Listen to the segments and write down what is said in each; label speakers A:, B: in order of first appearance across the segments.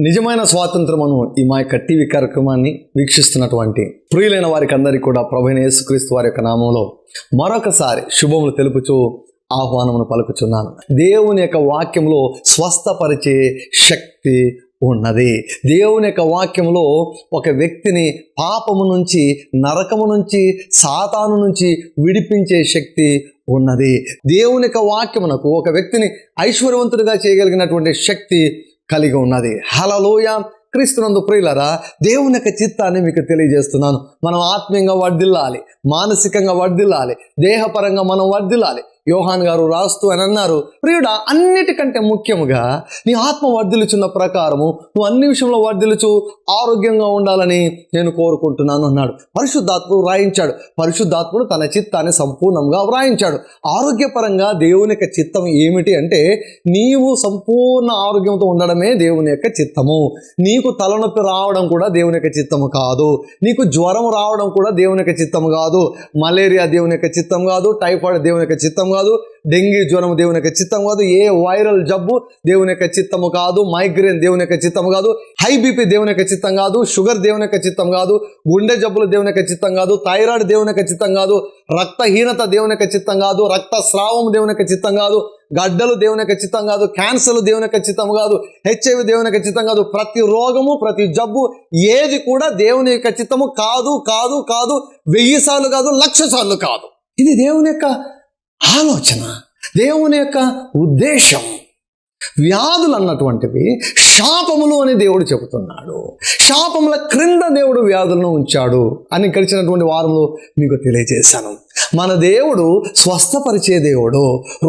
A: నిజమైన స్వాతంత్రమును ఈ మా యొక్క టీవీ కార్యక్రమాన్ని వీక్షిస్తున్నటువంటి ప్రియులైన వారికి అందరికీ కూడా ప్రభువైన యేసుక్రీస్తు వారి యొక్క నామంలో మరొకసారి శుభములు తెలుపుచూ ఆహ్వానమును పలుకుచున్నాను. దేవుని యొక్క వాక్యంలో స్వస్థపరిచే శక్తి ఉన్నది. దేవుని యొక్క వాక్యంలో ఒక వ్యక్తిని పాపము నుంచి, నరకము నుంచి, సాతాను నుంచి విడిపించే శక్తి ఉన్నది. దేవుని యొక్క వాక్యమునకు ఒక వ్యక్తిని ఐశ్వర్యవంతుడిగా చేయగలిగినటువంటి శక్తి కలిగి ఉన్నది. హల్లెలూయా. క్రీస్తునందు ప్రియులారా, దేవుని యొక్క చిత్తాన్ని మీకు తెలియజేస్తున్నాను. మనం ఆత్మీయంగా వర్ధిల్లాలి, మానసికంగా వర్ధిల్లాలి, దేహపరంగా మనం వర్ధిల్లాలి. యోహాన్ గారు రాస్తూ అని అన్నారు, ప్రియుడా, అన్నిటికంటే ముఖ్యముగా నీ ఆత్మ వర్ధిల్లుచున్న ప్రకారము నువ్వు అన్ని విషయంలో వర్ధిల్లుచు ఆరోగ్యంగా ఉండాలని నేను కోరుకుంటున్నాను అన్నాడు. పరిశుద్ధాత్ముడు వ్రాయించాడు. పరిశుద్ధాత్ముడు తన చిత్తాన్ని సంపూర్ణంగా వ్రాయించాడు. ఆరోగ్యపరంగా దేవుని యొక్క చిత్తం ఏమిటి అంటే, నీవు సంపూర్ణ ఆరోగ్యంతో ఉండడమే దేవుని యొక్క చిత్తము. నీకు తలనొప్పి రావడం కూడా దేవుని యొక్క చిత్తము కాదు. నీకు జ్వరం రావడం కూడా దేవుని యొక్క చిత్తము కాదు. మలేరియా దేవుని యొక్క చిత్తం కాదు. టైఫాయిడ్ దేవుని యొక్క చిత్తం కాదు. డెంగీ జ్వరం దేవుని యొక్క చిత్తం కాదు. ఏ వైరల్ జబ్బు దేవుని యొక్క చిత్తము కాదు. మైగ్రేన్ దేవుని యొక్క చిత్తము కాదు. హై బీపీ దేవుని యొక్క చిత్తం కాదు. షుగర్ దేవుని యొక్క చిత్తం కాదు. గుండె జబ్బులు దేవుని యొక్క చిత్తం కాదు. థైరాయిడ్ దేవుని యొక్క చిత్తం కాదు. రక్తహీనత దేవుని యొక్క చిత్తం కాదు. రక్తస్రావం దేవుని యొక్క చిత్తం కాదు. గడ్డలు దేవుని యొక్క చిత్తం కాదు. క్యాన్సర్లు దేవుని యొక్క చిత్తం కాదు. హెచ్ఐవి దేవుని యొక్క చిత్తం కాదు. ప్రతి రోగము, ప్రతి జబ్బు ఏది కూడా దేవుని యొక్క చిత్తము కాదు. కాదు కాదు 1000 సార్లు కాదు, 1,00,000 సార్లు కాదు. ఇది దేవుని యొక్క ఆలోచన, దేవుని యొక్క ఉద్దేశం. వ్యాధులు అన్నటువంటివి శాపములు అని దేవుడు చెబుతున్నాడు. శాపముల క్రింద దేవుడు వ్యాధులను ఉంచాడు అని గడిచినటువంటి వారంలో మీకు తెలియజేశాను. మన దేవుడు స్వస్థపరిచే దేవుడు,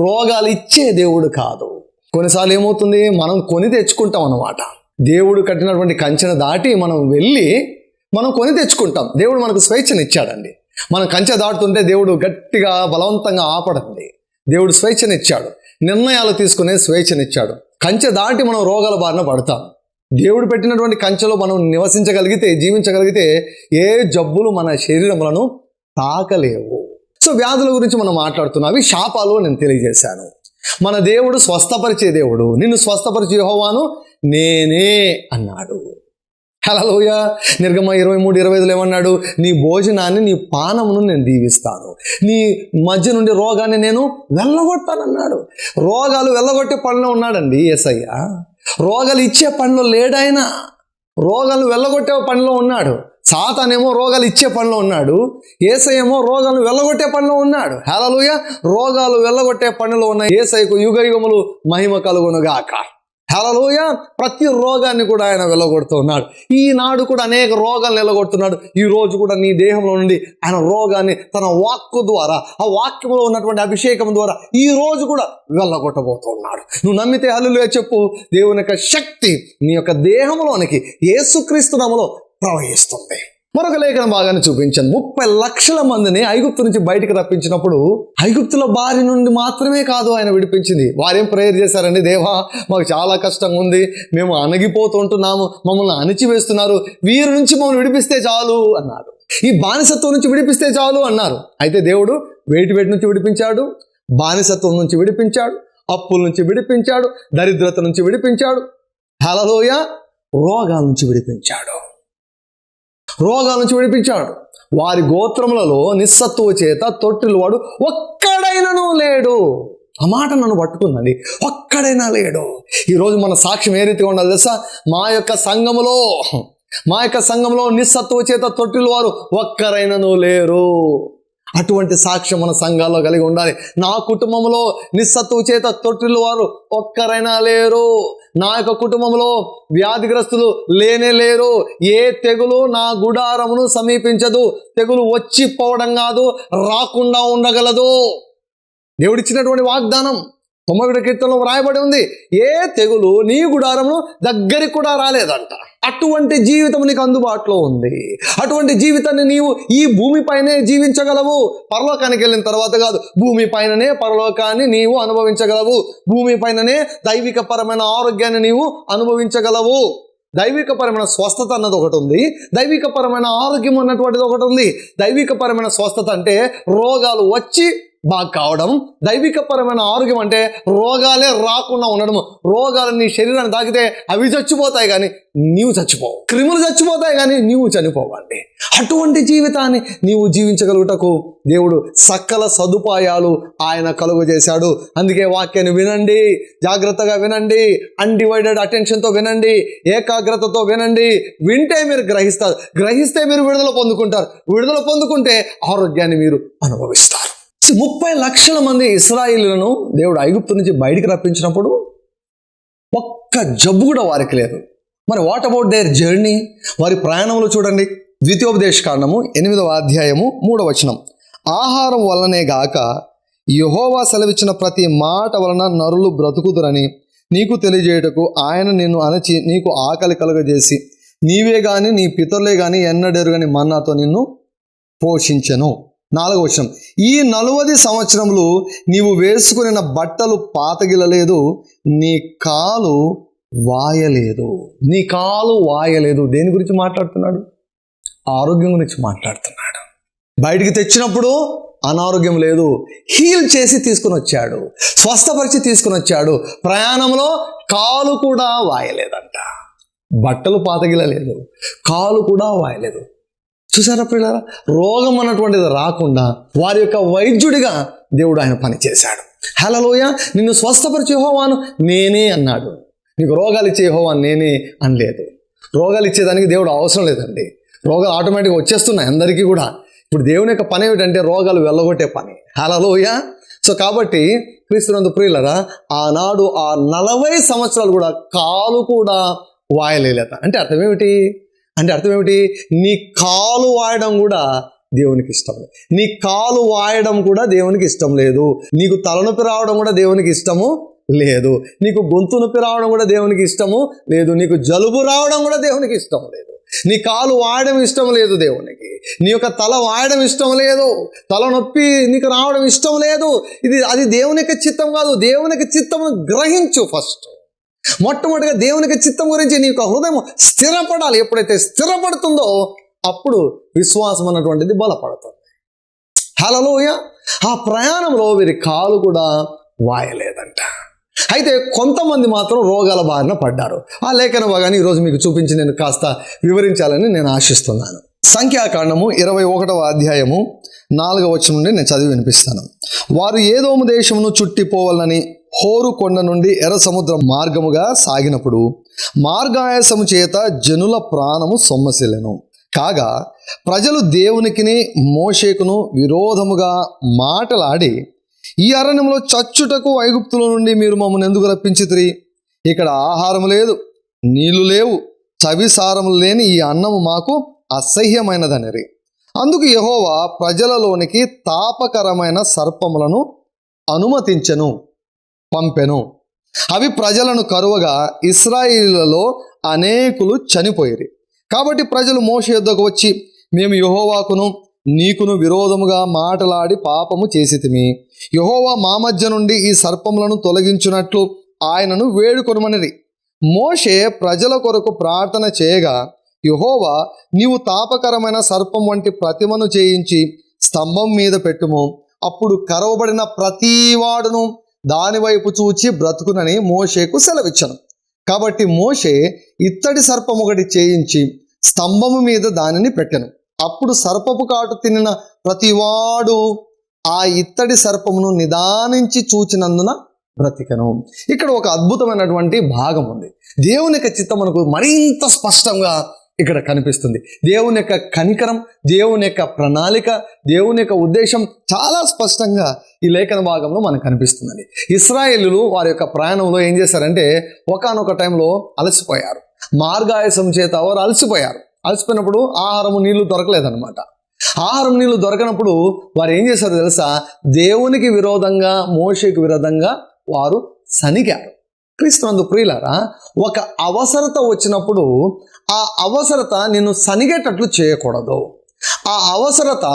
A: రోగాలు ఇచ్చే దేవుడు కాదు. కొన్నిసార్లు ఏమవుతుంది, మనం కొని తెచ్చుకుంటాం అన్నమాట. దేవుడు కట్టినటువంటి కంచెను దాటి మనం వెళ్ళి మనం కొని తెచ్చుకుంటాం. దేవుడు మనకు స్వేచ్ఛను ఇచ్చాడండి. మనం కంచె దాటుతుంటే దేవుడు గట్టిగా బలవంతంగా ఆపడండి. దేవుడు స్వేచ్ఛనిచ్చాడు, నిర్ణయాలు తీసుకునే స్వేచ్ఛనిచ్చాడు. కంచె దాటి మనం రోగాల బారిన పడతాం. దేవుడు పెట్టినటువంటి కంచెలో మనం నివసించగలిగితే, జీవించగలిగితే ఏ జబ్బులు మన శరీరములను తాకలేవు. సో వ్యాధుల గురించి మనం మాట్లాడుతున్నాం. అవి శాపాలు నేను తెలియజేశాను. మన దేవుడు స్వస్థపరిచే దేవుడు. నిన్ను స్వస్థపరిచే యెహోవాను నేనే అన్నాడు. హల్లెలూయా. నిర్గమ 23:25 ఏమన్నాడు? నీ భోజనాన్ని, నీ పానమును నేను దీవిస్తాను, నీ మధ్య నుండి రోగాన్ని నేను వెళ్ళగొట్టానన్నాడు. రోగాలు వెళ్ళగొట్టే పనిలో ఉన్నాడండి యేసయ్య. రోగాలు ఇచ్చే పనిలో లేడాయన. రోగాలు వెళ్ళగొట్టే పనిలో ఉన్నాడు. సాతానేమో రోగాలు ఇచ్చే పనిలో ఉన్నాడు. యేసయ్యేమో రోగాలు వెళ్ళగొట్టే పనిలో ఉన్నాడు. హల్లెలూయా. రోగాలు వెళ్ళగొట్టే పనిలో ఉన్న యేసయ్యకు యుగయుగములు మహిమ కలుగునుగాక. హల్లెలూయా. ప్రతి రోగాన్ని కూడా ఆయన వెళ్ళగొడుతూ ఉన్నాడు. ఈనాడు కూడా అనేక రోగాలను వెళ్ళగొడుతున్నాడు. ఈ రోజు కూడా నీ దేహంలో నుండి ఆయన రోగాన్ని తన వాక్కు ద్వారా, ఆ వాక్యంలో ఉన్నటువంటి అభిషేకం ద్వారా ఈ రోజు కూడా వెళ్ళగొట్టబోతున్నాడు. నువ్వు నమ్మితే హల్లెలూయా చెప్పు. దేవుని యొక్క శక్తి నీ యొక్క దేహంలోనికి యేసుక్రీస్తు నామములో ప్రవహిస్తుంది. మరొక లేఖన భాగాన్ని చూపించాను. 30 లక్షల మందిని ఐగుప్తు నుంచి బయటికి రప్పించినప్పుడు ఐగుప్తుల బారి నుండి మాత్రమే కాదు ఆయన విడిపించింది. వారేం ప్రేయర్ చేశారండి? దేవా, మాకు చాలా కష్టంగా ఉంది, మేము అణగిపోతుంటున్నాము, మమ్మల్ని అణిచివేస్తున్నారు, వీరి నుంచి మమ్మల్ని విడిపిస్తే చాలు అన్నారు. ఈ బానిసత్వం నుంచి విడిపిస్తే చాలు అన్నారు. అయితే దేవుడు వేటి నుంచి విడిపించాడు? బానిసత్వం నుంచి విడిపించాడు, అప్పుల నుంచి విడిపించాడు, దరిద్రత నుంచి విడిపించాడు. హల్లెలూయా. రోగాల నుంచి విడిపించాడు. రోగాల నుంచి విడిపించాడు. వారి గోత్రములలో నిస్సత్తువ చేత తొట్టిలు వాడు ఒక్కడైనను లేడు. ఆ మాట నన్ను పట్టుకుందండి. ఒక్కడైనా లేడు. ఈరోజు మన సాక్ష్యం ఏ రీతిగా ఉండాలి తెలుసా? మా యొక్క సంఘంలో నిస్సత్తువ చేత తొట్టిలు వారు ఒక్కరైనను లేరు. అటువంటి సాక్ష్యం మన సంఘాల్లో కలిగి ఉండాలి. నా కుటుంబంలో నిస్సత్తువ చేత తొట్టిలు వారు ఒక్కరైనా లేరు. నా యొక్క కుటుంబంలో వ్యాధిగ్రస్తులు లేనే లేరు. ఏ తెగులు నా గుడారమును సమీపించదు. తెగులు వచ్చి పోవడం కాదు, రాకుండా ఉండగలదు. దేవుడిచ్చినటువంటి వాగ్దానం 91 కీర్తనలో వ్రాయబడి ఉంది. ఏ తెగులు నీ గుడారమును దగ్గరికి కూడా రాలేదంట. అటువంటి జీవితం నీకు అందుబాటులో ఉంది. అటువంటి జీవితాన్ని నీవు ఈ భూమిపైనే జీవించగలవు. పరలోకానికి వెళ్ళిన తర్వాత కాదు, భూమిపైననే పరలోకాన్ని నీవు అనుభవించగలవు. భూమిపైననే దైవికపరమైన ఆరోగ్యాన్ని నీవు అనుభవించగలవు. దైవికపరమైన స్వస్థత అన్నది ఒకటి ఉంది, దైవికపరమైన ఆరోగ్యం అన్నటువంటిది ఒకటి ఉంది. దైవికపరమైన స్వస్థత అంటే రోగాలు వచ్చి బాగా కావడం. దైవికపరమైన ఆరోగ్యం అంటే రోగాలే రాకుండా ఉండడము. రోగాలు నీ శరీరాన్ని తాకితే అవి చచ్చిపోతాయి కానీ నీవు చచ్చిపోవు. క్రిములు చచ్చిపోతాయి కానీ నీవు చనిపోవండి. అటువంటి జీవితాన్ని నీవు జీవించగలుగుటకు దేవుడు సకల సదుపాయాలు ఆయన కలుగజేశాడు. అందుకే వాక్యాన్ని వినండి, జాగ్రత్తగా వినండి, అన్డివైడెడ్ అటెన్షన్తో వినండి, ఏకాగ్రతతో వినండి. వింటే మీరు గ్రహిస్తారు, గ్రహిస్తే మీరు విడుదల పొందుకుంటారు, విడుదల పొందుకుంటే ఆరోగ్యాన్ని మీరు అనుభవిస్తారు. 30 లక్షల మంది ఇశ్రాయేలులను దేవుడు ఐగుప్తు నుంచి బయటికి రప్పించినప్పుడు ఒక్క జబ్బు కూడా వారికి లేదు. మరి వాట్ అబౌట్ దేర్ జర్నీ? వారి ప్రయాణంలో చూడండి, ద్వితీయోపదేశకాండము 8వ అధ్యాయము 3వ వచనం. ఆహారం వల్లనే గాక యెహోవా సెలవిచ్చిన ప్రతి మాట వలన నరులు బ్రతుకుదురని నీకు తెలియజేయుటకు ఆయన నిన్ను అణచి నీకు ఆకలి కలుగజేసి నీవే గాని నీ పితరులే గాని ఎన్నడెరుగని మన్నాతో నిన్ను పోషించెను. 4వ వచనం. ఈ 40 సంవత్సరములు నీవు వేసుకున్న బట్టలు పాతగిలలేదు, నీ కాలు వాయలేదు. నీ కాలు వాయలేదు. దేని గురించి మాట్లాడుతున్నాడు? ఆరోగ్యం గురించి మాట్లాడుతున్నాడు. బయటికి తెచ్చినప్పుడు అనారోగ్యం లేదు, హీల్ చేసి తీసుకుని వచ్చాడు, స్వస్థపరిచి తీసుకుని వచ్చాడు. ప్రయాణంలో కాలు కూడా వాయలేదంట. బట్టలు పాతగిలలేదు, కాలు కూడా వాయలేదు. చూసారా పిల్లరా? రోగం అన్నటువంటిది రాకుండా వారి యొక్క వైద్యుడిగా దేవుడు ఆయన పనిచేశాడు. హల్లెలూయా. నిన్ను స్వస్థపరిచే యెహోవాను నేనే అన్నాడు. నీకు రోగాలు ఇచ్చే యెహోవాను నేనే అనలేదు. రోగాలు ఇచ్చేదానికి దేవుడు అవసరం లేదండి. రోగాలు ఆటోమేటిక్గా వచ్చేస్తున్నాయి అందరికీ కూడా. ఇప్పుడు దేవుని యొక్క పని ఏమిటంటే రోగాలు వెళ్ళగొట్టే పని. హల్లెలూయా. సో కాబట్టి క్రీస్తునందు ప్రియులరా, ఆనాడు ఆ 40 సంవత్సరాలు కూడా కాలు కూడా వాయలేదట. అంటే అర్థం ఏమిటి? నీ కాలు వాయడం కూడా దేవునికి ఇష్టం లేదు. నీ కాలు వాయడం కూడా దేవునికి ఇష్టం లేదు. నీకు తలనొప్పి రావడం కూడా దేవునికి ఇష్టము లేదు. నీకు గొంతు నొప్పి రావడం కూడా దేవునికి ఇష్టము లేదు. నీకు జలుబు రావడం కూడా దేవునికి ఇష్టం లేదు. నీ కాలు వాయడం ఇష్టం లేదు దేవునికి. నీ యొక్క తల వాయడం ఇష్టం లేదు. తలనొప్పి నీకు రావడం ఇష్టం లేదు. అది దేవుని యొక్క చిత్తం కాదు. దేవుని యొక్క చిత్తమును గ్రహించు. ఫస్ట్ మొట్టమొదటిగా దేవుని యొక్క చిత్తం గురించి నీ యొక్క హృదయం స్థిరపడాలి. ఎప్పుడైతే స్థిరపడుతుందో అప్పుడు విశ్వాసం అన్నటువంటిది బలపడుతుంది. హల్లెలూయా. ఆ ప్రయాణంలో వీరి కాలు కూడా వాయలేదంట. అయితే కొంతమంది మాత్రం రోగాల బారిన పడ్డారు. ఆ లేఖన భాగాన్ని ఈరోజు మీకు చూపించి నేను కాస్త వివరించాలని నేను ఆశిస్తున్నాను. సంఖ్యాకాండము 21వ అధ్యాయము 4వ వచనం నుండి నేను చదివి వినిపిస్తాను. వారు ఏదోము దేశమును చుట్టిపోవాలని హోరు కొండ నుండి ఎర్ర సముద్రం మార్గముగా సాగినప్పుడు మార్గాయాసము చేత జనుల ప్రాణము సొమ్మసిల్లెను. కాగా ప్రజలు దేవునికిని మోషేకును విరోధముగా మాటలాడి, ఈ అరణ్యంలో చచ్చుటకు ఐగుప్తుల నుండి మీరు మమ్మల్ని ఎందుకు రప్పించితిరి? ఇక్కడ ఆహారం లేదు, నీళ్లు లేవు, చవిసారములు లేని ఈ అన్నము మాకు అసహ్యమైనదనిరి. అందుకు యెహోవా ప్రజలలోనికి తాపకరమైన సర్పములను అనుమతించెను, పంపెను. అవి ప్రజలను కరువగా ఇశ్రాయేలులలో అనేకులు చనిపోయిరి. కాబట్టి ప్రజలు మోషే యొద్దకు వచ్చి, మేము యెహోవాకును నీకును విరోధముగా మాటలాడి పాపము చేసితిమి. యెహోవా మా మధ్య నుండి ఈ సర్పములను తొలగించున్నట్లు ఆయనను వేడుకొనుమనిరి. మోషే ప్రజల కొరకు ప్రార్థన చేయగా, యెహోవా నీవు తాపకరమైన సర్పం వంటి ప్రతిమను చేయించి స్తంభం మీద పెట్టుము, అప్పుడు కరవబడిన ప్రతివాడును దానివైపు చూచి బ్రతుకునని మోషేకు సెలవిచ్చను. కాబట్టి మోషే ఇత్తడి సర్పం ఒకటి చేయించి స్తంభము మీద దానిని పెట్టెను. అప్పుడు సర్పపు కాటు తినిన ప్రతివాడు ఆ ఇత్తడి సర్పమును నిదానించి చూచినందున బ్రతికెను. ఇక్కడ ఒక అద్భుతమైనటువంటి భాగం ఉంది. దేవుని యొక్క చిత్తం మనకు మరింత స్పష్టంగా ఇక్కడ కనిపిస్తుంది. దేవుని యొక్క కనికరం, దేవుని యొక్క ప్రణాళిక, దేవుని యొక్క ఉద్దేశం చాలా స్పష్టంగా ఈ లేఖన భాగంలో మనకు కనిపిస్తుందండి. ఇశ్రాయేలులు వారి యొక్క ప్రయాణంలో ఏం చేశారంటే ఒకానొక టైంలో అలసిపోయారు. మార్గాయసం చేత వారు అలసిపోయినప్పుడు ఆహారము నీళ్లు దొరకలేదన్నమాట. ఆహారం నీళ్లు దొరకనప్పుడు వారు ఏం చేశారో తెలుసా? దేవునికి విరోధంగా, మోషేకు విరోధంగా వారు సనిగారు. క్రీస్తునందు ప్రియులారా, ఒక అవసరత వచ్చినప్పుడు ఆ అవసరత నిన్ను సనిగేటట్లు చేయకూడదు. ఆ అవసరత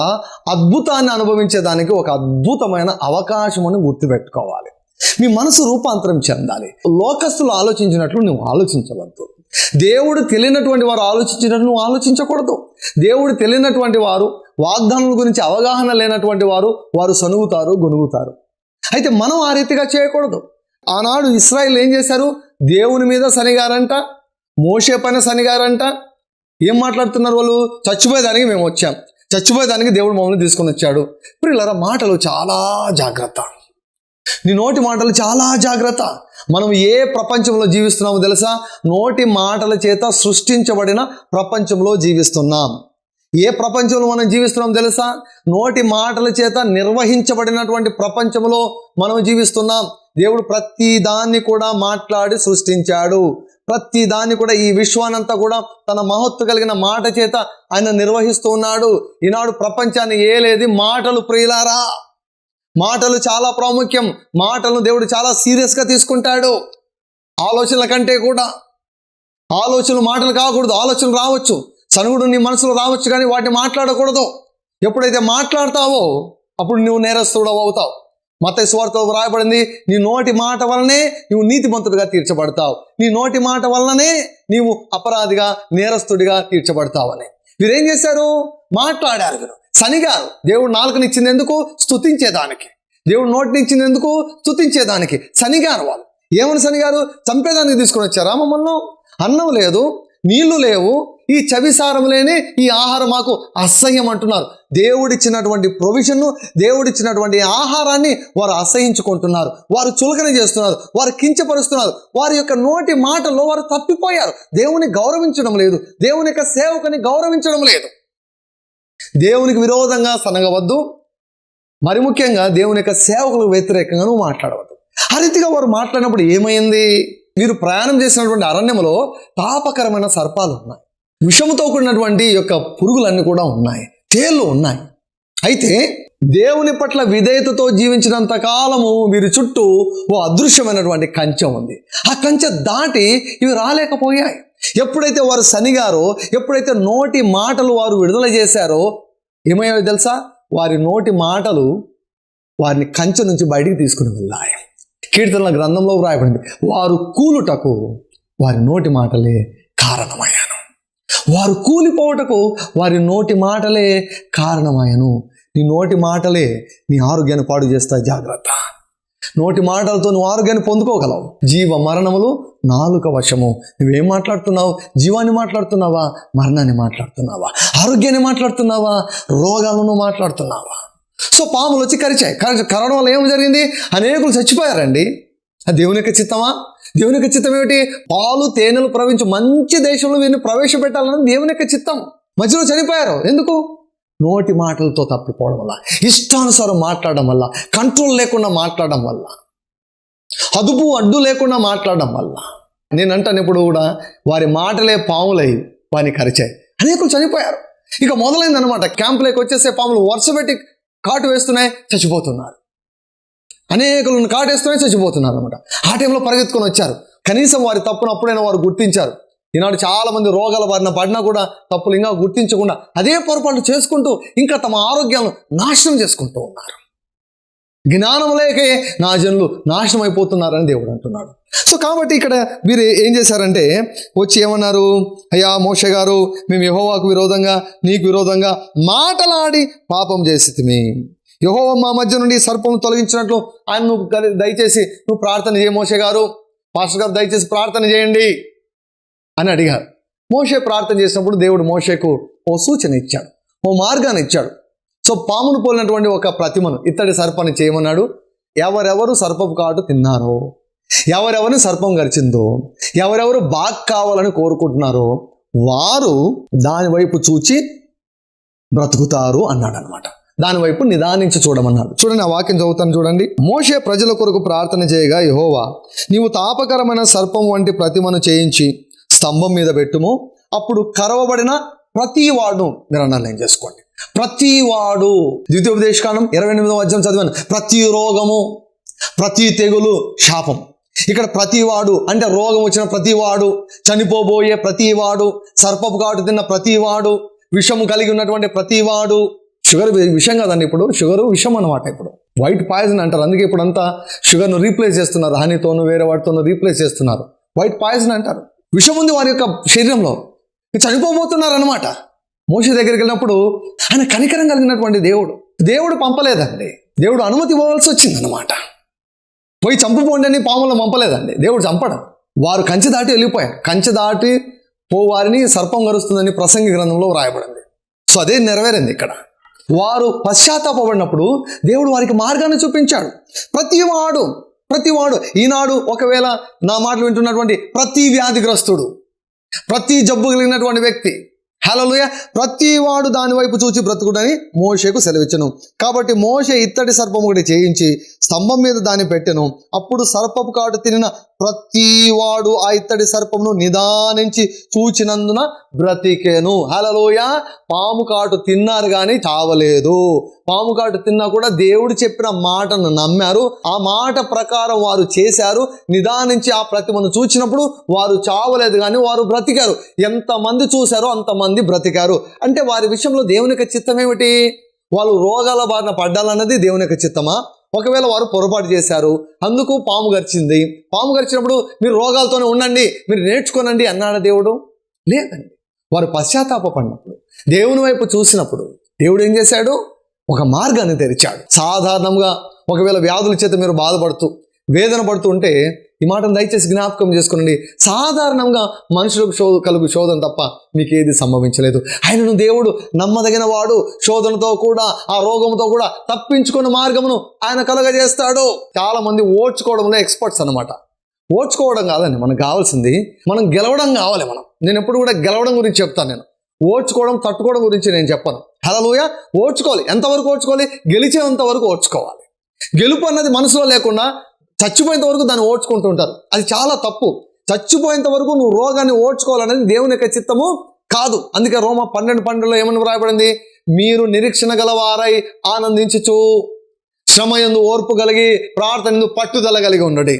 A: అద్భుతాన్ని అనుభవించేదానికి ఒక అద్భుతమైన అవకాశం అని గుర్తుపెట్టుకోవాలి. మీ మనసు రూపాంతరం చెందాలి. లోకస్తులు ఆలోచించినట్లు నువ్వు ఆలోచించవద్దు. దేవుడు తెలియనటువంటి వారు ఆలోచించినట్లు నువ్వు ఆలోచించకూడదు. దేవుడు తెలియనటువంటి వారు వాగ్దానాల గురించి అవగాహన లేనటువంటి వారు సనుగుతారు, గొనుగుతారు. అయితే మనం ఆ రీతిగా చేయకూడదు. ఆనాడు ఇశ్రాయేలు ఏం చేశారు? దేవుని మీద సనిగారంట, మోషే పైన సనిగారంట. ఏం మాట్లాడుతున్నారు వాళ్ళు? చచ్చిపోయేదానికి మేము వచ్చాం, చచ్చిపోయేదానికి దేవుడు మమ్మల్ని తీసుకొని వచ్చాడు. ప్రియులారా, మాటలు చాలా జాగ్రత్త. నీ నోటి మాటలు చాలా జాగ్రత్త. మనం ఏ ప్రపంచంలో జీవిస్తున్నామో తెలుసా? నోటి మాటల చేత సృష్టించబడిన ప్రపంచంలో జీవిస్తున్నాం. ఏ ప్రపంచంలో మనం జీవిస్తున్నాం తెలుసా? నోటి మాటల చేత నిర్వహించబడినటువంటి ప్రపంచంలో మనం జీవిస్తున్నాం. దేవుడు ప్రతి దాన్ని కూడా మాట్లాడి సృష్టించాడు. ప్రతి దాన్ని కూడా, ఈ విశ్వానంతా కూడా తన మహత్తు కలిగిన మాట చేత ఆయన నిర్వహిస్తూ ఉన్నాడు. ఈనాడు ప్రపంచాన్ని ఏలేది మాటలు. ప్రియులారా, మాటలు చాలా ప్రాముఖ్యం. మాటలను దేవుడు చాలా సీరియస్గా తీసుకుంటాడు. ఆలోచనల కంటే కూడా. ఆలోచనలు మాటలు కాకూడదు. ఆలోచనలు రావచ్చు, సనుగుడు నీ మనసులో రావచ్చు, కానీ వాటిని మాట్లాడకూడదు. ఎప్పుడైతే మాట్లాడతావో అప్పుడు నువ్వు నేరస్తుడు అవుతావు. మత్తయి సువార్తలో రాయబడింది, నీ నోటి మాట వలనే నువ్వు నీతిమంతుడిగా తీర్చబడతావు, నీ నోటి మాట వలననే నీవు అపరాధిగా, నేరస్తుడిగా తీర్చబడతావని. వీరేం చేశారు? మాట్లాడారు. వీరు సనిగారు. దేవుడు నాలుకనిచ్చింది ఎందుకు? స్తుతించేదానికి. దేవుడు నోటినిచ్చింది ఎందుకు? స్తుతించేదానికి. సనిగారు వాళ్ళు. ఏమని సనిగారు? చంపేదానికి తీసుకొని వచ్చారా మమ్మల్ని? అన్నం లేదు, నీళ్లు లేవు, ఈ చవిసారం లేని ఈ ఆహారం మాకు అసహ్యం అంటున్నారు. దేవుడిచ్చినటువంటి ప్రొవిజన్ను, దేవుడిచ్చినటువంటి ఆహారాన్ని వారు అసహ్యించుకుంటున్నారు. వారు చులకన చేస్తున్నారు, వారు కించపరుస్తున్నారు. వారి యొక్క నోటి మాటల్లో వారు తప్పిపోయారు. దేవుని గౌరవించడం లేదు, దేవుని యొక్క సేవకుని గౌరవించడం లేదు. దేవునికి విరోధంగా సనగవద్దు, మరి ముఖ్యంగా దేవుని యొక్క సేవకులకు వ్యతిరేకంగా నువ్వు మాట్లాడవద్దు. ఆ రీతిగా వారు మాట్లాడినప్పుడు ఏమైంది? వీరు ప్రయాణం చేసినటువంటి అరణ్యంలో తాపకరమైన సర్పాలు ఉన్నాయి, విషముతో కూడినటువంటి యొక్క పురుగులన్నీ కూడా ఉన్నాయి, తేళ్ళు ఉన్నాయి. అయితే దేవుని పట్ల విధేయతతో జీవించినంత కాలము వీరి చుట్టూ ఓ అదృశ్యమైనటువంటి కంచె ఉంది. ఆ కంచె దాటి ఇవి రాలేకపోయాయి. ఎప్పుడైతే వారు సనిగారో, ఎప్పుడైతే నోటి మాటలు వారు విడుదల చేశారో ఏమయ్యాయో తెలుసా? వారి నోటి మాటలు వారిని కంచె నుంచి బయటికి తీసుకుని వెళ్ళాయి. కీర్తనల గ్రంథంలో వ్రాయబడింది, వారు కూలుటకు వారి నోటి మాటలే కారణమయ్యాను. వారు కూలిపోవటకు వారి నోటి మాటలే కారణమయ్యాను. నీ నోటి మాటలే నీ ఆరోగ్యాన్ని పాడు చేస్తాయి. జాగ్రత్త. నోటి మాటలతో నువ్వు ఆరోగ్యాన్ని పొందుకోగలవు. జీవ మరణములు నాలుక వశము. నువ్వేం మాట్లాడుతున్నావు? జీవాన్ని మాట్లాడుతున్నావా? మరణాన్ని మాట్లాడుతున్నావా? ఆరోగ్యాన్ని మాట్లాడుతున్నావా? రోగాలను మాట్లాడుతున్నావా? సో పాములు వచ్చి కరవడం వల్ల ఏం జరిగింది? అనేకులు చచ్చిపోయారండి. అది దేవుని యొక్క చిత్తమా? దేవుని యొక్క చిత్తం ఏమిటి? పాలు తేనెలు ప్రవహించు మంచి దేశంలో వీరిని ప్రవేశపెట్టాలని దేవుని యొక్క చిత్తం. మధ్యలో చనిపోయారు. ఎందుకు? నోటి మాటలతో తప్పిపోవడం వల్ల, ఇష్టానుసారం మాట్లాడడం వల్ల, కంట్రోల్ లేకుండా మాట్లాడడం వల్ల, అదుపు అడ్డు లేకుండా మాట్లాడడం వల్ల. నేను అంటాను ఇప్పుడు కూడా, వారి మాటలే పాములై వారిని కరిచాయి. అనేకులు చనిపోయారు. ఇక మొదలైందనమాట. క్యాంపులోకి వచ్చేసే పాములు వరుస పెట్టి కాటు వేస్తున్నాయి, చచ్చిపోతున్నారు. అనేకులను కాటేస్తూనే చచ్చిపోతున్నారు అనమాట. ఆ టైంలో పరిగెత్తుకొని వచ్చారు. కనీసం వారి తప్పును అప్పుడైనా వారు గుర్తించారు. ఈనాడు చాలామంది రోగాల బారిన పడినా కూడా తప్పులు ఇంకా గుర్తించకుండా అదే పొరపాటు చేసుకుంటూ ఇంకా తమ ఆరోగ్యాలను నాశనం చేసుకుంటూ ఉన్నారు. జ్ఞానం లేకే నా జనులు నాశనం అయిపోతున్నారని దేవుడు అంటున్నాడు. సో కాబట్టి ఇక్కడ వీరు ఏం చేశారంటే వచ్చి ఏమన్నారు? అయ్యా మోషే గారు, మేము యెహోవాకు విరోధంగా, నీకు విరోధంగా మాటలాడి పాపం చేసితిమి. యెహోవా మా మధ్య నుండి సర్పం తొలగించినట్లు ఆయన నువ్వు దయచేసి నువ్వు ప్రార్థన చేయ మోషే గారు, పాస్టర్ గారు దయచేసి ప్రార్థన చేయండి అని అడిగారు. మోషే ప్రార్థన చేసినప్పుడు దేవుడు మోషేకు ఓ సూచన ఇచ్చాడు, ఓ మార్గాన్ని ఇచ్చాడు. సో పామును పోలినటువంటి ఒక ప్రతిమను, ఇత్తడి సర్పాన్ని చేయమన్నాడు. ఎవరెవరు సర్పపు కాటు తిన్నారో, ఎవరెవరిని సర్పం గరిచిందో, ఎవరెవరు బాగా కావాలని కోరుకుంటున్నారో వారు దాని వైపు చూచి బ్రతుకుతారు అన్నాడు అనమాట. దాని వైపు నిదానించి చూడమన్నాడు. చూడండి, ఆ వాక్యం చదువుతాను చూడండి. మోషే ప్రజల కొరకు ప్రార్థన చేయగా, యెహోవా నీవు తాపకరమైన సర్పం వంటి ప్రతిమను చేయించి స్తంభం మీద పెట్టుము. అప్పుడు కరవబడిన ప్రతి వాడు, మీరు నిర్ణయం చేసుకోండి, ప్రతి వాడు. ద్వితీయోపదేశకాండం 28వ అధ్యాయం చదివాను. ప్రతి రోగము, ప్రతి తెగులు శాపం. ఇక్కడ ప్రతివాడు అంటే రోగం వచ్చిన ప్రతివాడు, చనిపోబోయే ప్రతివాడు, సర్పపు కాటు తిన్న ప్రతివాడు, విషము కలిగి ఉన్నటువంటి ప్రతివాడు. షుగర్ విషం కదండి, ఇప్పుడు షుగర్ విషం అనమాట. ఇప్పుడు వైట్ పాయిజన్ అంటారు. అందుకే ఇప్పుడు అంతా షుగర్ను రీప్లేస్ చేస్తున్నారు, హనీతోనూ వేరే వాటితోనూ రీప్లేస్ చేస్తున్నారు. వైట్ పాయిజన్ అంటారు. విషం ఉంది వారి యొక్క శరీరంలో, చనిపోబోతున్నారు అనమాట. మోషే దగ్గరికి వెళ్ళినప్పుడు ఆయన కనికరం కలిగినటువంటి దేవుడు పంపలేదండి. దేవుడు అనుమతి ఇవ్వవలసి వచ్చిందనమాట. పోయి చంపుకోండి అని పాములను పంపలేదండి. దేవుడు చంపడం. వారు కంచె దాటి వెళ్ళిపోయారు. కంచె దాటి వారిని సర్పం గరుస్తుందని ప్రసంగి గ్రంథంలో వ్రాయబడింది. సో అదే నెరవేరింది ఇక్కడ. వారు పశ్చాత్తాపడినప్పుడు దేవుడు వారికి మార్గాన్ని చూపించాడు. ప్రతివాడు ఈనాడు ఒకవేళ నా మాటలు వింటున్నటువంటి ప్రతి వ్యాధిగ్రస్తుడు, ప్రతి జబ్బు కలిగినటువంటి వ్యక్తి, హల్లెలూయా, ప్రతివాడు దాని వైపు చూచి బ్రతుకుడని మోషేకు సెలవిచ్చెను. కాబట్టి మోషే ఇత్తడి సర్పం ఒకటి చేయించి స్తంభం మీద దాన్ని పెట్టెను. అప్పుడు సర్పపు కాటు తినిన ప్రతివాడు ఆ ఇత్తడి సర్పమును నిదానించి చూచినందున బ్రతికేను. హల్లెలూయా. పాము కాటు తిన్నారు కానీ చావలేదు. పాము కాటు తిన్నా కూడా దేవుడు చెప్పిన మాటను నమ్మారు. ఆ మాట ప్రకారం వారు చేశారు. నిదానించి ఆ ప్రతిమను చూచినప్పుడు వారు చావలేదు కానీ వారు బ్రతికారు. ఎంతమంది చూశారో అంతమంది బ్రతికారు. అంటే వారి విషయంలో దేవుని యొక్క చిత్తం ఏమిటి? వాళ్ళు రోగాల బారిన పడ్డాలన్నది దేవుని యొక్క చిత్తమా? ఒకవేళ వారు పొరపాటు చేశారు, అందుకు పాము గరిచింది, పాము గరిచినప్పుడు మీరు రోగాలతోనే ఉండండి, మీరు నేర్చుకోనండి అన్నాడు దేవుడు? లేదండి. వారు పశ్చాత్తాపడినప్పుడు, దేవుని వైపు చూసినప్పుడు దేవుడు ఏం చేశాడు? ఒక మార్గాన్ని తెరిచాడు. సాధారణంగా ఒకవేళ వ్యాధుల చేత మీరు బాధపడుతూ వేదన పడుతూ ఉంటే ఈ మాటను దయచేసి జ్ఞాపకం చేసుకోనండి. సాధారణంగా మనుషులకు కలుగు శోధన తప్ప మీకు ఏది సంభవించలేదు. ఆయనను దేవుడు నమ్మదగిన వాడు. శోధనతో కూడా ఆ రోగంతో కూడా తప్పించుకున్న మార్గమును ఆయన కలుగజేస్తాడు. చాలా మంది ఓడ్చుకోవడంలో ఎక్స్పర్ట్స్ అనమాట. ఓడ్చుకోవడం కాదండి మనకు కావాల్సింది, మనం గెలవడం కావాలి. నేను ఎప్పుడు కూడా గెలవడం గురించి చెప్తాను. నేను ఓడ్చుకోవడం తట్టుకోవడం గురించి నేను చెప్పను. హల్లెలూయా. ఓడ్చుకోవాలి. ఎంతవరకు ఓడ్చుకోవాలి? గెలిచేంత వరకు ఓడ్చుకోవాలి. గెలుపు అన్నది మనసులో లేకుండా చచ్చిపోయేంత వరకు దాన్ని ఓడ్చుకుంటూ ఉంటారు. అది చాలా తప్పు. చచ్చిపోయేంత వరకు నువ్వు రోగాన్ని ఓడ్చుకోవాలనేది దేవుని యొక్క చిత్తము కాదు. అందుకే రోమా 12:12 ఏమని వ్రాయబడింది? మీరు నిరీక్షణ గలవారై ఆనందించుచు శ్రమయందు ఓర్పు కలిగి ప్రార్థన పట్టుదల కలిగి ఉండండి.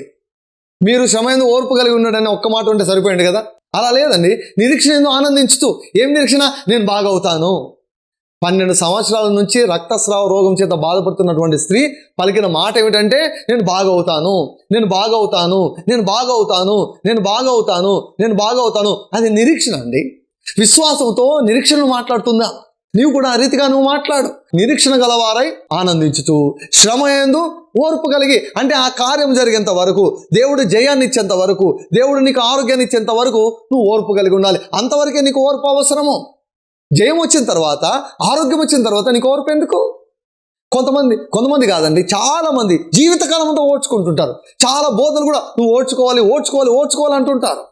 A: మీరు శ్రమయందు ఓర్పు కలిగి ఉండడం అని ఒక్క మాట ఉంటే సరిపోయింది కదా. అలా లేదండి. నిరీక్షణ ఆనందించుతూ, ఏం నిరీక్షణ? నేను బాగవుతాను. 12 సంవత్సరాల నుంచి రక్తస్రావ రోగం చేత బాధపడుతున్నటువంటి స్త్రీ పలికిన మాట ఏమిటంటే, నేను బాగవుతాను, నేను బాగవుతాను, నేను బాగవుతాను, నేను బాగవుతాను, నేను బాగవుతాను. అది నిరీక్షణ అండి. విశ్వాసంతో నిరీక్షణను మాట్లాడుతుందా? నీవు కూడా ఆ రీతిగా నువ్వు మాట్లాడు. నిరీక్షణ గలవారై ఆనందించుతూ శ్రమయందు ఓర్పు కలిగి, అంటే ఆ కార్యం జరిగేంత వరకు, దేవుడు జయాన్ని ఇచ్చేంత వరకు, దేవుడు నీకు ఆరోగ్యాన్ని ఇచ్చేంత వరకు నువ్వు ఓర్పు కలిగి ఉండాలి. అంతవరకే నీకు ఓర్పు అవసరము. జయం వచ్చిన తర్వాత, ఆరోగ్యం వచ్చిన తర్వాత నీకు ఓర్పు ఎందుకు? కొంతమంది కాదండి, చాలా మంది జీవితకాలం అంతా ఓడ్చుకుంటుంటారు. చాలా బోధలు కూడా నువ్వు ఓడ్చుకోవాలి అంటుంటారు.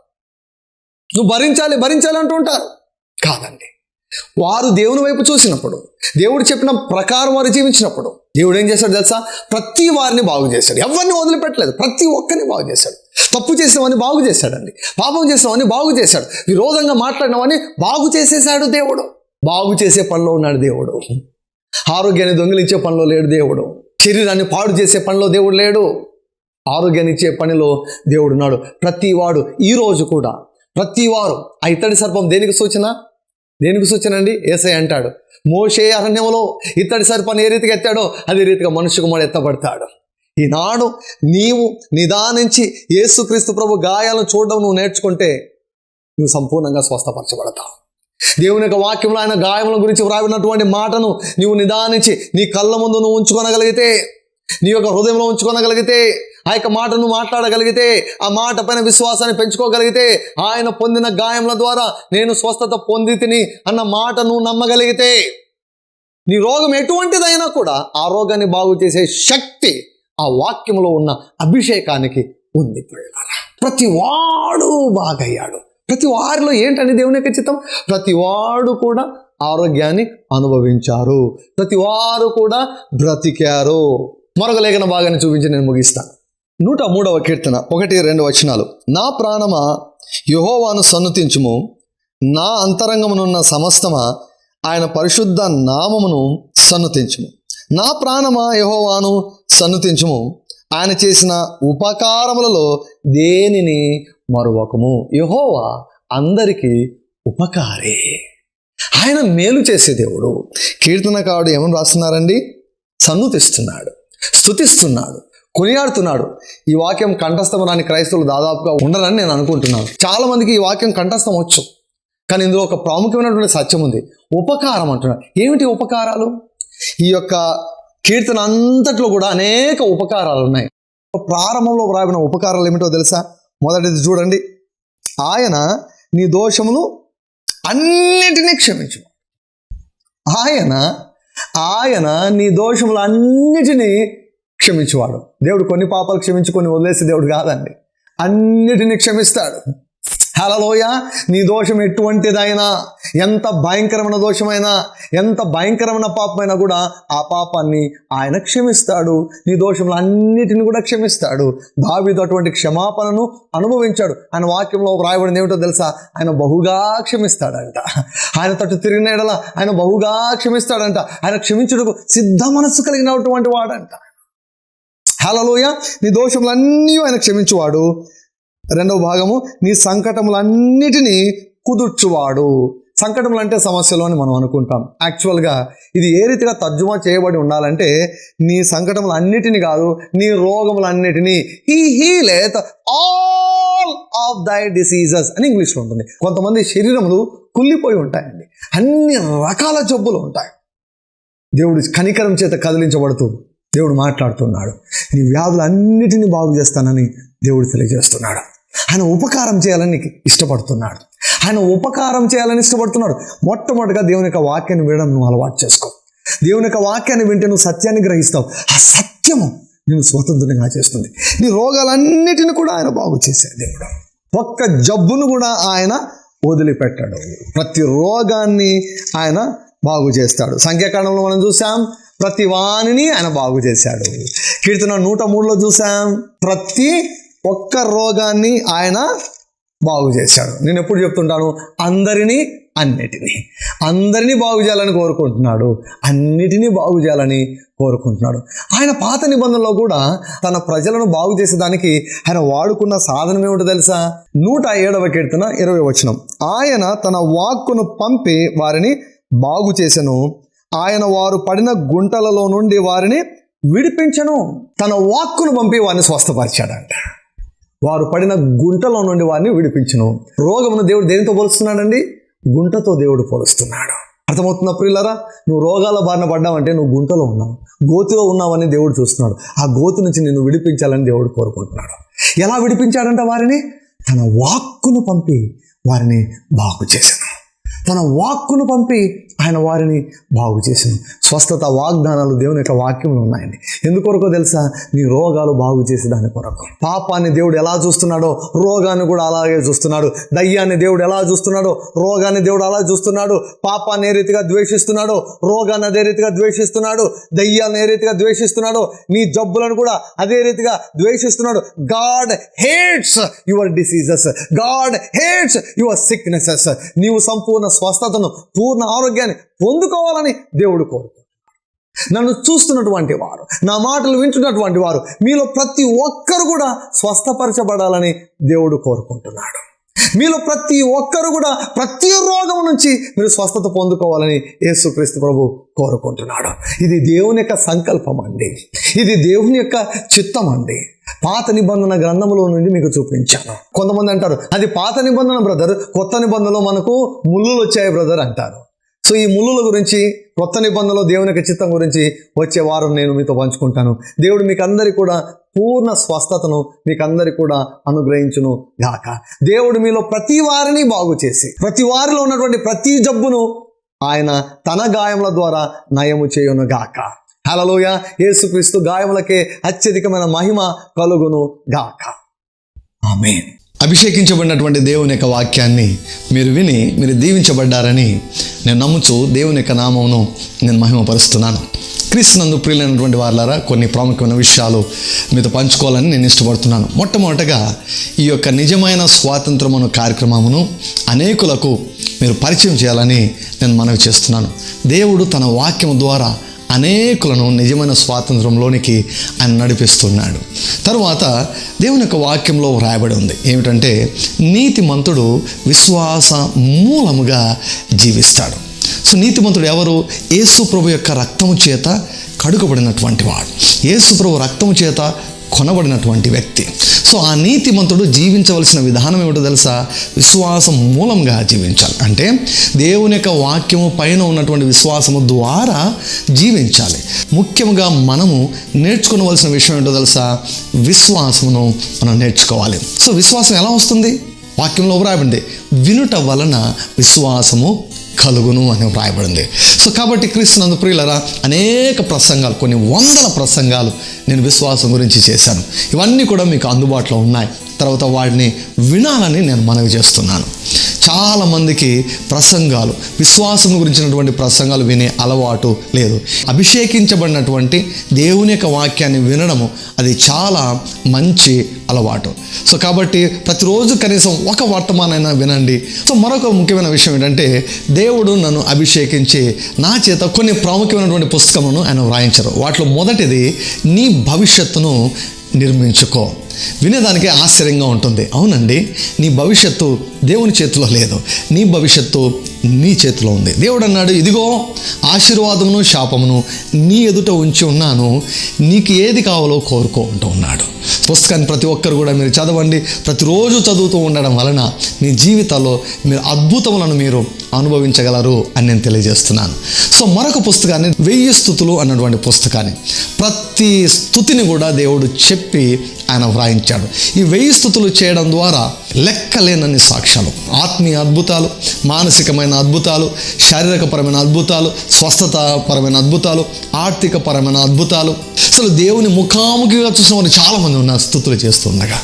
A: నువ్వు భరించాలి అంటుంటారు. కాదండి. వారు దేవుని వైపు చూసినప్పుడు, దేవుడు చెప్పిన ప్రకారం వారు జీవించినప్పుడు దేవుడు ఏం చేశాడు తెలుసా? ప్రతి వారిని బాగు చేశాడు. ఎవరిని వదిలిపెట్టలేదు. ప్రతి ఒక్కరిని బాగు చేశాడు. తప్పు చేసిన వాడిని బాగు చేశాడండి. పాపం చేసిన వాడిని బాగు చేశాడు. విరోధంగా మాట్లాడిన వాడిని బాగు చేసేసాడు దేవుడు. బాగు చేసే పనిలో ఉన్నాడు దేవుడు. ఆరోగ్యాన్ని దొంగిలించే పనిలో లేడు దేవుడు. శరీరాన్ని పాడు చేసే పనిలో దేవుడు లేడు. ఆరోగ్యాన్ని ఇచ్చే పనిలో దేవుడు ఉన్నాడు. ప్రతివాడు ఈరోజు కూడా ప్రతివారు ఆ ఇత్తడి సర్పం దేనికి సూచన అండి? యేసయ్య అంటాడు, మోషే అరణ్యంలో ఇత్తడి సర్పాన్ని ఏ రీతిగా ఎత్తాడో అదే రీతిగా మనుష్య కుమారుడు ఎత్తబడతాడు. ఈనాడు నీవు నిదానించి యేసుక్రీస్తు ప్రభు గాయాలను చూడడం నువ్వు నేర్చుకుంటే నువ్వు సంపూర్ణంగా స్వస్థపరచబడతావు. దేవుని యొక్క వాక్యంలో ఆయన గాయముల గురించి వ్రాయినటువంటి మాటను నీవు నిదానించి నీ కళ్ళ ముందు నువ్వు ఉంచుకొనగలిగితే, నీ యొక్క హృదయంలో ఉంచుకొనగలిగితే, ఆ యొక్క మాటను మాట్లాడగలిగితే, ఆ మాట పైన విశ్వాసాన్ని పెంచుకోగలిగితే, ఆయన పొందిన గాయముల ద్వారా నేను స్వస్థత పొంది తిని అన్న మాట నువ్వు నమ్మగలిగితే, నీ రోగం ఎటువంటిదైనా కూడా ఆ రోగాన్ని బాగు చేసే శక్తి ఆ వాక్యంలో ఉన్న అభిషేకానికి ఉంది. ప్రతి వాడు బాగయ్యాడు. ప్రతి వారిలో ఏంటండి దేవుని యొక్క చిత్తం? ప్రతి వాడు కూడా ఆరోగ్యాన్ని అనుభవించారు. ప్రతి వారు కూడా బ్రతికారు. మరొక లేఖన భాగాన్ని చూపించి నేను ముగిస్తాను. 103వ కీర్తన 1-2 వచనాలు. నా ప్రాణమా యెహోవాను సన్నుతించుము, నా అంతరంగమునున్న సమస్తమా ఆయన పరిశుద్ధ నామమును సన్నుతించుము. నా ప్రాణమా యెహోవాను సన్నుతించుము, ఆయన చేసిన ఉపకారములలో దేనిని మరువకము. యెహోవా అందరికీ ఉపకారే. ఆయన మేలు చేసే దేవుడు. కీర్తనకారుడు ఏమని రాస్తున్నారండి? సన్నుతిస్తున్నాడు, స్తుతిస్తున్నాడు, కొనియాడుతున్నాడు. ఈ వాక్యం కంఠస్థం రాని క్రైస్తవులు దాదాపుగా ఉండరని నేను అనుకుంటున్నాను. చాలా మందికి ఈ వాక్యం కంఠస్థం వచ్చు, కానీ ఇందులో ఒక ప్రాముఖ్యమైనటువంటి సత్యం ఉంది. ఉపకారం అంటున్నాడు. ఏమిటి ఉపకారాలు? ఈ యొక్క కీర్తన అంతట్లో కూడా అనేక ఉపకారాలు ఉన్నాయి. ప్రారంభంలో వ్రాయబడిన ఉపకారాలు ఏమిటో తెలుసా? మొదటిది చూడండి, ఆయన నీ దోషమును అన్నిటినీ క్షమించు. ఆయన నీ దోషములు అన్నిటినీ క్షమించువాడు. దేవుడు కొన్ని పాపాలు క్షమించి కొన్ని వదిలేసే దేవుడు కాదండి, అన్నిటినీ క్షమిస్తాడు. హల్లెలూయా. నీ దోషం ఎటువంటిదైనా, ఎంత భయంకరమైన దోషమైనా, ఎంత భయంకరమైన పాపమైనా కూడా ఆ పాపాన్ని ఆయన క్షమిస్తాడు. నీ దోషములు అన్నిటిని కూడా క్షమిస్తాడు. దావీదు అటువంటి క్షమాపణను అనుభవించాడు. ఆయన వాక్యంలో వ్రాయబడింది ఏమిటో తెలుసా? ఆయన బహుగా క్షమిస్తాడంట. ఆయన తట్టు తిరిగిన ఎడల ఆయన బహుగా క్షమిస్తాడంట. ఆయన క్షమించుటకు సిద్ధ మనస్సు కలిగినటువంటి వాడంట. హల్లెలూయా. నీ దోషములన్నీ ఆయన క్షమించువాడు. రెండవ భాగము, నీ సంకటములన్నిటినీ కుదుర్చువాడు. సంకటములు అంటే సమస్యలు అని మనం అనుకుంటాం. యాక్చువల్గా ఇది ఏ రీతిగా తర్జుమా చేయబడి ఉండాలంటే, నీ సంకటములన్నిటినీ కాదు, నీ రోగములన్నిటినీ. He healeth all of thy diseases అని ఇంగ్లీష్లో ఉంటుంది. కొంతమంది శరీరములు కుళ్ళిపోయి ఉంటాయండి, అన్ని రకాల జబ్బులు ఉంటాయి. దేవుడి కనికరం చేత కదిలించబడుతూ దేవుడు మాట్లాడుతున్నాడు. నీ వ్యాధులన్నిటినీ బాగు చేస్తానని దేవుడు తెలియజేస్తున్నాడు. ఆయన ఉపకారం చేయాలని నీకు ఇష్టపడుతున్నాడు. మొట్టమొదటిగా దేవుని యొక్క వాక్యాన్ని వినడం నువ్వు అలవాటు చేసుకో. దేవుని యొక్క వాక్యాన్ని వింటే నువ్వు సత్యాన్ని గ్రహిస్తావు. ఆ సత్యము నేను స్వతంత్రంగా చేస్తుంది. నీ రోగాలన్నిటిని కూడా ఆయన బాగు చేశాడు. దేవుడు ఒక్క జబ్బును కూడా ఆయన వదిలిపెట్టాడు. ప్రతి రోగాన్ని ఆయన బాగు చేస్తాడు. సంఖ్యాకాండంలో మనం చూసాం, ప్రతి వాణిని ఆయన బాగు చేశాడు. కీర్తన 103లో చూసాం, ప్రతి ఒక్క రోగాన్ని ఆయన బాగు చేశాడు. నేను ఎప్పుడు చెప్తుంటాను, అందరినీ బాగు చేయాలని కోరుకుంటున్నాడు. అన్నిటినీ బాగు చేయాలని కోరుకుంటున్నాడు. ఆయన పాత నిబంధనలో కూడా తన ప్రజలను బాగు చేసేదానికి ఆయన వాడుకున్న సాధనం ఏమిటో తెలుసా? 107వ కీర్తన 20వ వచనం, ఆయన తన వాక్కును పంపి వారిని బాగు చేసెను, ఆయన వారు పడిన గుంటలలో నుండి వారిని విడిపించను. తన వాక్కును పంపి వారిని స్వస్థపరిచాడంట. వారు పడిన గుంటలో నుండి వారిని విడిపించను. రోగమును దేవుడు దేనితో పోలుస్తున్నాడండి? గుంటతో దేవుడు పోలుస్తున్నాడు. అర్థమవుతుందా ప్రియులారా? నువ్వు రోగాల బారిన పడ్డావంటే నువ్వు గుంటలో ఉన్నావు, గోతిలో ఉన్నావని దేవుడు చూస్తున్నాడు. ఆ గోతి నుంచి నిన్ను విడిపించాలని దేవుడు కోరుకుంటున్నాడు. ఎలా విడిపించాడంట? వారిని తన వాక్కును పంపి వారిని బాగు చేశాను. ఆయన వారిని బాగు చేసాను. స్వస్థత వాగ్దానాలు దేవుని యొక్క వాక్యంలో ఉన్నాయండి. ఎందుకొరకో తెలుసా? నీ రోగాలు బాగు చేసే దాని కొరకు. పాపాన్ని దేవుడు ఎలా చూస్తున్నాడో రోగాన్ని కూడా అలాగే చూస్తున్నాడు. దయ్యాన్ని దేవుడు ఎలా చూస్తున్నాడో రోగాన్ని దేవుడు అలా చూస్తున్నాడు. పాపాన్ని ఏ రీతిగా ద్వేషిస్తున్నాడో రోగాన్ని అదే రీతిగా ద్వేషిస్తున్నాడు. దయ్యాన్ని ఏ రీతిగా ద్వేషిస్తున్నాడో నీ జబ్బులను కూడా అదే రీతిగా ద్వేషిస్తున్నాడు. God hates your diseases, God hates your sicknesses. నీవు సంపూర్ణ స్వస్థతను, పూర్ణ ఆరోగ్యాన్ని పొందుకోవాలని దేవుడు కోరుకుంటున్నాడు. నన్ను చూస్తున్నటువంటి వారు, నా మాటలు వింటున్నటువంటి వారు, మీలో ప్రతి ఒక్కరు కూడా స్వస్థపరచబడాలని దేవుడు కోరుకుంటున్నాడు. మీలో ప్రతి ఒక్కరు కూడా ప్రతి రోగం నుంచి మీరు స్వస్థత పొందుకోవాలని యేసుక్రీస్తు ప్రభు కోరుకుంటున్నాడు. ఇది దేవుని యొక్క సంకల్పం అండి, ఇది దేవుని యొక్క చిత్తం అండి. పాత నిబంధన గ్రంథములో నుండి మీకు చూపించాను. కొంతమంది అంటారు, అది పాత నిబంధన బ్రదర్, కొత్త నిబంధనలో మనకు ముళ్ళులు వచ్చాయి బ్రదర్ అంటారు. సో ఈ ముళ్ళుల గురించి, కొత్త నిబంధనలో దేవుని యొక్క చిత్తం గురించి వచ్చే వారం నేను మీతో పంచుకుంటాను. దేవుడు మీకు అందరికీ కూడా పూర్ణ స్వస్థతను మీకు అందరికీ కూడా అనుగ్రహించును గాక. దేవుడు మీలో ప్రతి వారిని బాగు చేసి, ప్రతి వారిలో ఉన్నటువంటి ప్రతి జబ్బును ఆయన తన గాయముల ద్వారా నయము చేయును గాక. హల్లెలూయా. యేసుక్రీస్తు గాయములకే అత్యధికమైన మహిమ కలుగును గాక. ఆమేన్. అభిషేకించబడినటువంటి దేవుని యొక్క వాక్యాన్ని మీరు విని మీరు దీవించబడ్డారని నేను నమ్ముచు దేవుని యొక్క నామమును నేను మహిమపరుస్తున్నాను. క్రీస్తునందు ప్రియులైనటువంటి వారులారా, కొన్ని ప్రాముఖ్యమైన విషయాలు మీతో పంచుకోవాలని నేను ఇష్టపడుతున్నాను. మొట్టమొదటగా ఈ యొక్క నిజమైన స్వాతంత్రమును కార్యక్రమమును అనేకులకు మీరు పరిచయం చేయాలని నేను మనవి చేస్తున్నాను. దేవుడు తన వాక్యం ద్వారా అనేకులను నిజమైన స్వాతంత్రంలోనికి ఆయన నడిపిస్తున్నాడు. తరువాత దేవుని యొక్క వాక్యంలో వ్రాయబడి ఉంది ఏమిటంటే, నీతిమంతుడు విశ్వాస మూలముగా జీవిస్తాడు. సో నీతిమంతుడు ఎవరు? యేసు ప్రభు యొక్క రక్తము చేత కడుగబడినటువంటి వాడు. యేసు ప్రభు రక్తము చేత కొనబడినటువంటి వ్యక్తి. సో ఆ నీతిమంతుడు జీవించవలసిన విధానం ఏమిటో తెలుసా? విశ్వాసం మూలంగా జీవించాలి. అంటే దేవుని యొక్క వాక్యము పైన ఉన్నటువంటి విశ్వాసము ద్వారా జీవించాలి. ముఖ్యంగా మనము నేర్చుకోవలసిన విషయం ఏంటో తెలుసా? విశ్వాసమును మనం నేర్చుకోవాలి. సో విశ్వాసం ఎలా వస్తుంది? వాక్యంలో వ్రాయబడింది, వినుట వలన విశ్వాసము కలుగును అని వ్రాయబడింది. సో కాబట్టి క్రీస్తునందు ప్రియులరా, అనేక ప్రసంగాలు, కొన్ని వందల ప్రసంగాలు నేను విశ్వాసం గురించి చేశాను. ఇవన్నీ కూడా మీకు అందుబాటులో ఉన్నాయి. తర్వాత వాటిని వినాలని నేను మనవి చేస్తున్నాను. చాలామందికి ప్రసంగాలు, విశ్వాసం గురించినటువంటి ప్రసంగాలు వినే అలవాటు లేదు. అభిషేకించబడినటువంటి దేవుని యొక్క వాక్యాన్ని వినడము అది చాలా మంచి అలవాటు. సో కాబట్టి ప్రతిరోజు కనీసం ఒక వర్తమానైనా వినండి. సో మరొక ముఖ్యమైన విషయం ఏంటంటే, దేవుడు నన్ను అభిషేకించి నా చేత కొన్ని ప్రాముఖ్యమైనటువంటి పుస్తకములను ఆయన వ్రాయించారు. వాటిలో మొదటిది, నీ భవిష్యత్తును నిర్మించుకో. వినేదానికి ఆశ్చర్యంగా ఉంటుంది. అవునండి, నీ భవిష్యత్తు దేవుని చేతిలో లేదు, నీ భవిష్యత్తు నీ చేతిలో ఉంది. దేవుడు అన్నాడు, ఇదిగో ఆశీర్వాదమును శాపమును నీ ఎదుట ఉంచి ఉన్నాను, నీకు ఏది కావాలో కోరుకో అంటూ ఉన్నాడు. పుస్తకాన్ని ప్రతి ఒక్కరు కూడా మీరు చదవండి. ప్రతిరోజు చదువుతూ ఉండడం వలన మీ జీవితాల్లో మీరు అద్భుతములను మీరు అనుభవించగలరు అని నేను తెలియజేస్తున్నాను. సో మరొక పుస్తకాన్ని, 1000 స్తుతులు అన్నటువంటి పుస్తకాన్ని, ప్రతి స్తుతిని కూడా దేవుడు చెప్పి ఆయన వ్రాయించాడు. ఈ 1000 స్తుతులు చేయడం ద్వారా లెక్కలేనన్ని సాక్ష్యాలు, ఆత్మీయ అద్భుతాలు, మానసికమైన అద్భుతాలు, శారీరకపరమైన అద్భుతాలు, స్వస్థతాపరమైన అద్భుతాలు, ఆర్థికపరమైన అద్భుతాలు, అసలు దేవుని ముఖాముఖిగా చూసిన వారు చాలామంది ఉన్నారు స్తుతులు చేస్తుండగా.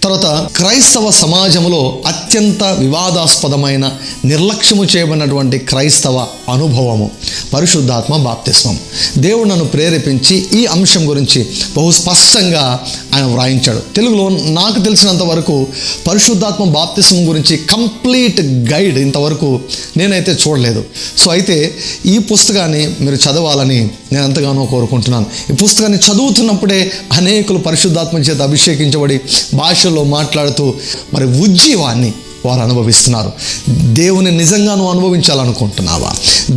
A: తర్వాత క్రైస్తవ సమాజంలో అత్యంత వివాదాస్పదమైన, నిర్లక్ష్యము చేయబడినటువంటి క్రైస్తవ అనుభవము పరిశుద్ధాత్మ బాప్తిస్మం. దేవుడు నన్ను ప్రేరేపించి ఈ అంశం గురించి బహు స్పష్టంగా ఆయన వ్రాయించాడు. తెలుగులో నాకు తెలిసినంత వరకు పరిశుద్ధాత్మ బాప్తిస్మం గురించి కంప్లీట్ గైడ్ ఇంతవరకు నేనైతే చూడలేదు. సో అయితే ఈ పుస్తకాన్ని మీరు చదవాలని నేను ఎంతగానో కోరుకుంటున్నాను. ఈ పుస్తకాన్ని చదువుతున్నప్పుడే అనేకులు పరిశుద్ధాత్మ చేత అభిషేకించబడి భాషల్లో మాట్లాడుతూ మరి ఉజ్జీవాన్ని వారు అనుభవిస్తున్నారు. దేవుని నిజంగా నువ్వు అనుభవించాలనుకుంటున్నావా?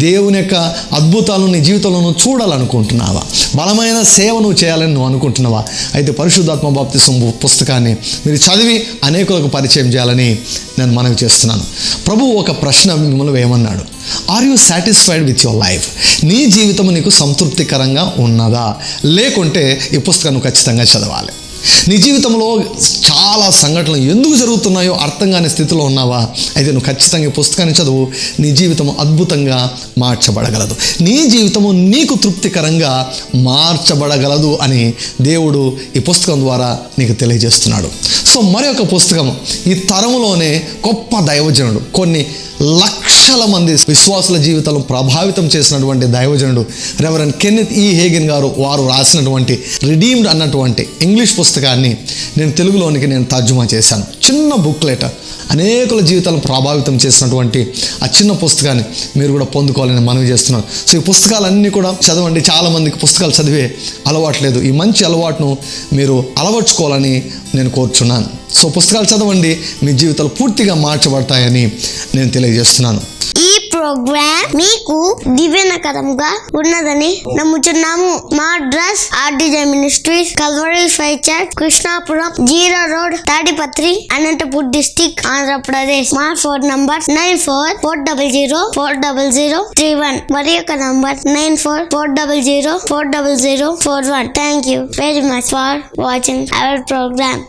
A: దేవుని యొక్క అద్భుతాలను నీ జీవితంలో చూడాలనుకుంటున్నావా? బలమైన సేవ నువ్వు చేయాలని నువ్వు అనుకుంటున్నావా? అయితే పరిశుద్ధాత్మ బాప్తిస్మం పుస్తకాన్ని మీరు చదివి అనేకులకు పరిచయం చేయాలని నేను మనవి చేస్తున్నాను. ప్రభువు ఒక ప్రశ్న మిమ్మల్ని వేయమన్నాడు. Are you satisfied with your life? నీ జీవితం నీకు సంతృప్తికరంగా ఉన్నదా? లేకుంటే ఈ పుస్తకాన్ని ఖచ్చితంగా చదవాలి. నీ జీవితంలో చాలా సంఘటనలు ఎందుకు జరుగుతున్నాయో అర్థం కాని స్థితిలో ఉన్నావా? అయితే నువ్వు ఖచ్చితంగా ఈ పుస్తకాన్ని చదువు. నీ జీవితం అద్భుతంగా మార్చబడగలదు, నీ జీవితము నీకు తృప్తికరంగా మార్చబడగలదు అని దేవుడు ఈ పుస్తకం ద్వారా నీకు తెలియజేస్తున్నాడు. సో మరి ఒక పుస్తకం, ఈ తరములోనే గొప్ప దైవజనుడు, కొన్ని లక్షల మంది విశ్వాసుల జీవితాలను ప్రభావితం చేసినటువంటి దైవజనుడు రెవరెండ్ కెన్నెత్ ఈ హేగెన్ గారు, వారు రాసినటువంటి రిడీమ్డ్ అన్నటువంటి ఇంగ్లీష్ పుస్తకాన్ని నేను తెలుగులోనికి తర్జుమా చేశాను. చిన్న బుక్లెట్, అనేకుల జీవితాలను ప్రభావితం చేసినటువంటి ఆ చిన్న పుస్తకాన్ని మీరు కూడా పొందుకోవాలని మనవి చేస్తున్నాను. సో ఈ పుస్తకాలన్నీ కూడా చదవండి. చాలామందికి పుస్తకాలు చదివే అలవాట్లేదు. ఈ మంచి అలవాటును మీరు అలవర్చుకోవాలని నేను కోరుచున్నాను. సో పుస్తకాలు చదవండి, మీ జీవితాలు పూర్తిగా మార్చబడతాయని నేను తెలియజేస్తున్నాను.
B: ఈ ప్రోగ్రామ్ మీకు దీవెనకరంగా ఉన్నదని నమ్ముచున్నాము. మా address RDJ Ministries, Calvary five church, Krishnapuram 0 road, Tadipatri, Anantapur district, Andhra Pradesh. మా ఫోన్ నంబర్ 9440040031, మరి యొక్క number 9440040041. Thank you very much for watching our programme.